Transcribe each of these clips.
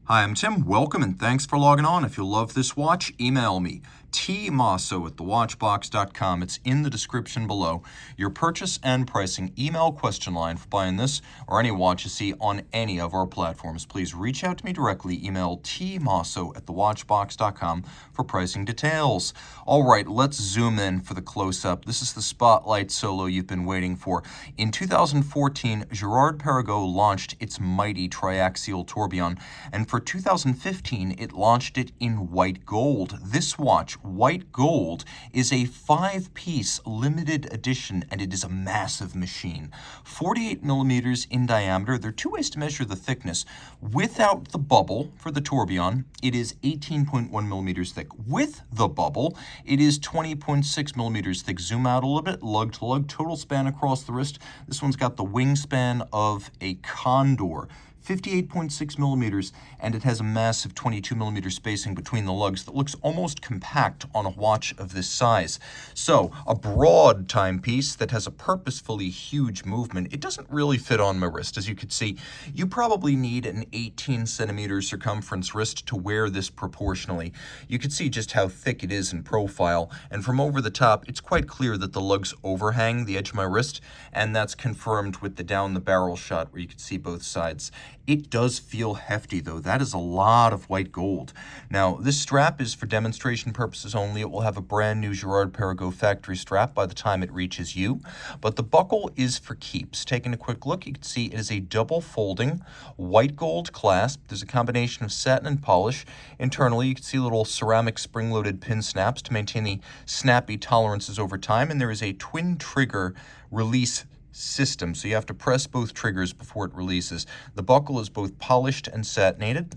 Hi, I'm Tim. Welcome and thanks for logging on. If you love this watch, email me, tmosso@thewatchbox.com. It's in the description below. Your purchase and pricing email question line for buying this or any watch you see on any of our platforms. Please reach out to me directly. Email tmosso@thewatchbox.com for pricing details. All right, let's zoom in for the close-up. This is the spotlight solo you've been waiting for. In 2014, Girard-Perregaux launched its mighty Tri-Axial Tourbillon, and for 2015, it launched it in white gold. This watch, white gold, is a 5-piece limited edition, and it is a massive machine. 48 millimeters in diameter. There are two ways to measure the thickness. Without the bubble for the tourbillon, it is 18.1 millimeters thick. With the bubble, it is 20.6 millimeters thick. Zoom out a little bit, lug to lug, total span across the wrist. This one's got the wingspan of a condor. 58.6 millimeters, and it has a massive 22 millimeter spacing between the lugs that looks almost compact on a watch of this size. So, a broad timepiece that has a purposefully huge movement. It doesn't really fit on my wrist. As you can see, you probably need an 18 centimeter circumference wrist to wear this proportionally. You can see just how thick it is in profile, and from over the top, it's quite clear that the lugs overhang the edge of my wrist, and that's confirmed with the down the barrel shot where you can see both sides. It does feel hefty, though. That is a lot of white gold. Now, this strap is for demonstration purposes only. It will have a brand new Girard-Perregaux factory strap by the time it reaches you, but the buckle is for keeps. Taking a quick look, you can see it is a double folding white gold clasp. There's a combination of satin and polish. Internally, you can see little ceramic spring-loaded pin snaps to maintain the snappy tolerances over time, and there is a twin trigger release system, so you have to press both triggers before it releases. The buckle is both polished and satinated.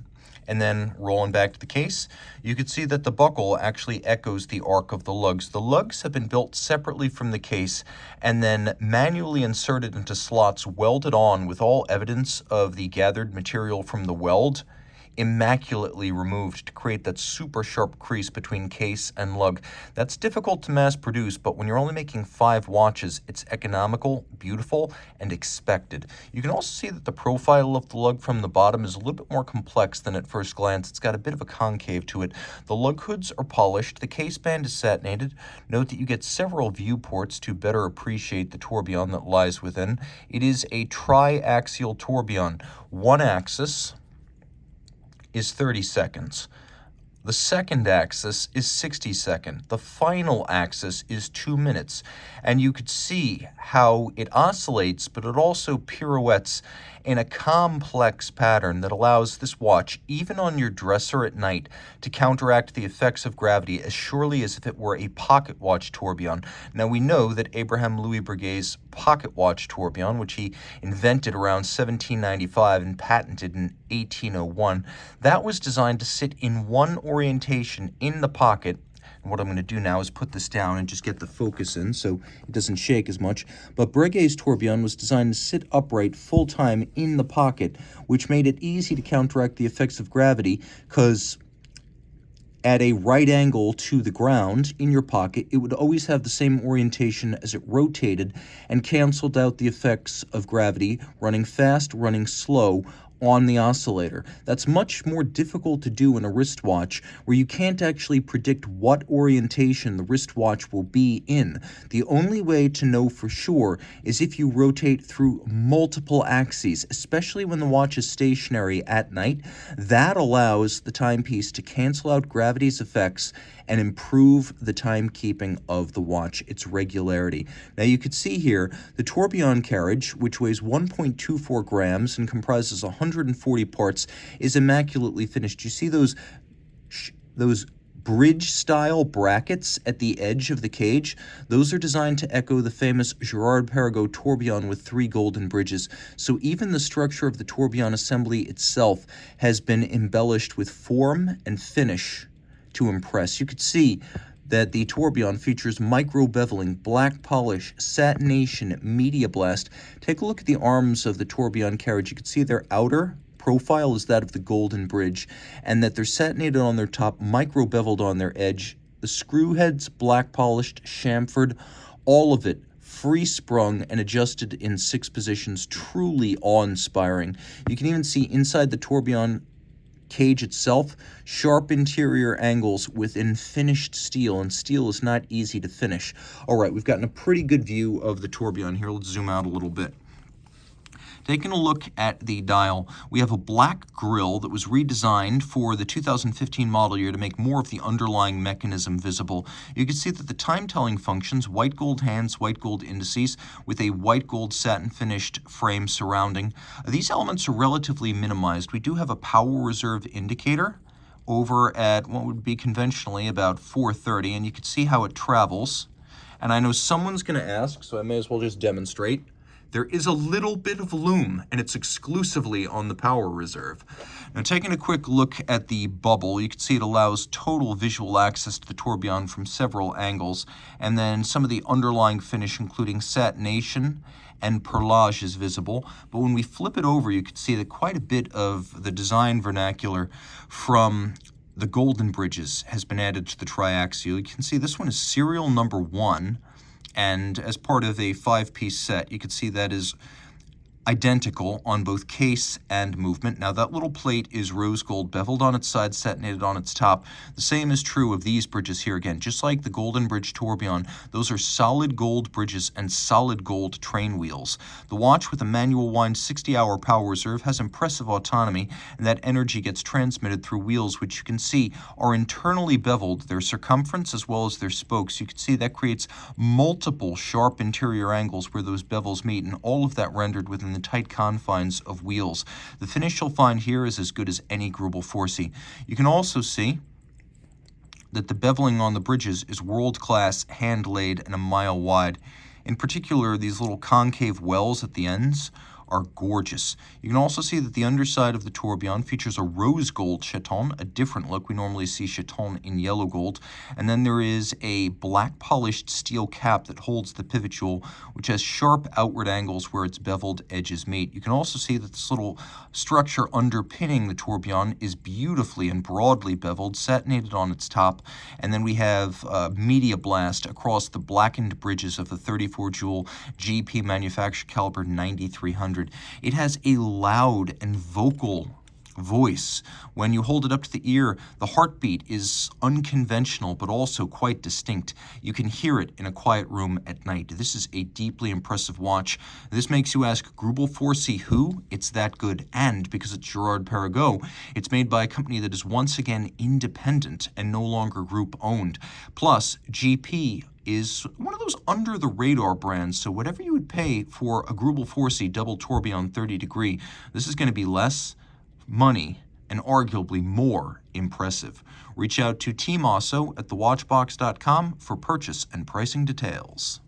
And then rolling back to the case, you can see that the buckle actually echoes the arc of the lugs. The lugs have been built separately from the case and then manually inserted into slots welded on with all evidence of the gathered material from the weld immaculately removed to create that super sharp crease between case and lug. That's difficult to mass produce, but when you're only making 5 watches, it's economical, beautiful, and expected. You can also see that the profile of the lug from the bottom is a little bit more complex than at first glance. It's got a bit of a concave to it. The lug hoods are polished. The case band is satinated. Note that you get several viewports to better appreciate the tourbillon that lies within. It is a tri-axial tourbillon. One axis is 30 seconds. The second axis is 60 seconds. The final axis is 2 minutes. And you could see how it oscillates, but it also pirouettes in a complex pattern that allows this watch, even on your dresser at night, to counteract the effects of gravity as surely as if it were a pocket watch tourbillon. Now, we know that Abraham Louis Breguet's pocket watch tourbillon, which he invented around 1795 and patented in 1801, that was designed to sit in one orientation in the pocket. And what I'm going to do now is put this down and just get the focus in so it doesn't shake as much. But Breguet's tourbillon was designed to sit upright full time in the pocket, which made it easy to counteract the effects of gravity because at a right angle to the ground in your pocket, it would always have the same orientation as it rotated and canceled out the effects of gravity, running fast, running slow, on the oscillator. That's much more difficult to do in a wristwatch where you can't actually predict what orientation the wristwatch will be in. The only way to know for sure is if you rotate through multiple axes, especially when the watch is stationary at night. That allows the timepiece to cancel out gravity's effects and improve the timekeeping of the watch, its regularity. Now you can see here the tourbillon carriage, which weighs 1.24 grams and comprises 140 parts, is immaculately finished. You see those bridge-style brackets at the edge of the cage? Those are designed to echo the famous Girard-Perregaux tourbillon with 3 golden bridges. So even the structure of the tourbillon assembly itself has been embellished with form and finish to impress. You could see that the tourbillon features micro beveling, black polish, satination, media blast. Take a look at the arms of the tourbillon carriage. You can see their outer profile is that of the golden bridge, and that they're satinated on their top, micro beveled on their edge. The screw heads, black polished, chamfered, all of it free sprung and adjusted in 6 positions, truly awe-inspiring. You can even see inside the tourbillon cage itself, sharp interior angles within finished steel, and steel is not easy to finish. All right, we've gotten a pretty good view of the tourbillon here. Let's zoom out a little bit. Taking a look at the dial, we have a black grille that was redesigned for the 2015 model year to make more of the underlying mechanism visible. You can see that the time-telling functions, white gold hands, white gold indices, with a white gold satin finished frame surrounding. These elements are relatively minimized. We do have a power reserve indicator over at what would be conventionally about 430, and you can see how it travels. And I know someone's going to ask, so I may as well just demonstrate. There is a little bit of lume, and it's exclusively on the power reserve. Now, taking a quick look at the bubble, you can see it allows total visual access to the tourbillon from several angles, and then some of the underlying finish, including satination and perlage, is visible. But when we flip it over, you can see that quite a bit of the design vernacular from the golden bridges has been added to the triaxial. You can see this one is serial number 1. And as part of a 5-piece set, you can see that is identical on both case and movement. Now, that little plate is rose gold beveled on its side, satinated on its top. The same is true of these bridges here again. Just like the Golden Bridge tourbillon, those are solid gold bridges and solid gold train wheels. The watch with a manual wind 60-hour power reserve has impressive autonomy, and that energy gets transmitted through wheels, which you can see are internally beveled, their circumference as well as their spokes. You can see that creates multiple sharp interior angles where those bevels meet, and all of that rendered within the tight confines of wheels. The finish you'll find here is as good as any Greubel Forsey. You can also see that the beveling on the bridges is world-class, hand-laid, and a mile wide. In particular, these little concave wells at the ends are gorgeous. You can also see that the underside of the tourbillon features a rose gold chaton, a different look. We normally see chaton in yellow gold. And then there is a black polished steel cap that holds the pivot jewel, which has sharp outward angles where its beveled edges meet. You can also see that this little structure underpinning the tourbillon is beautifully and broadly beveled, satinated on its top. And then we have media blast across the blackened bridges of the 34 jewel GP manufactured caliber 9300. It has a loud and vocal voice. When you hold it up to the ear, the heartbeat is unconventional but also quite distinct. You can hear it in a quiet room at night. This is a deeply impressive watch. This makes you ask, Greubel Forsey who? It's that good. And because it's Girard-Perregaux, it's made by a company that is once again independent and no longer group owned. Plus, GP is one of those under-the-radar brands, so whatever you would pay for a Greubel Forsey double tourbillon 30 degree, this is going to be less money and arguably more impressive. Reach out to Team Mosso at thewatchbox.com for purchase and pricing details.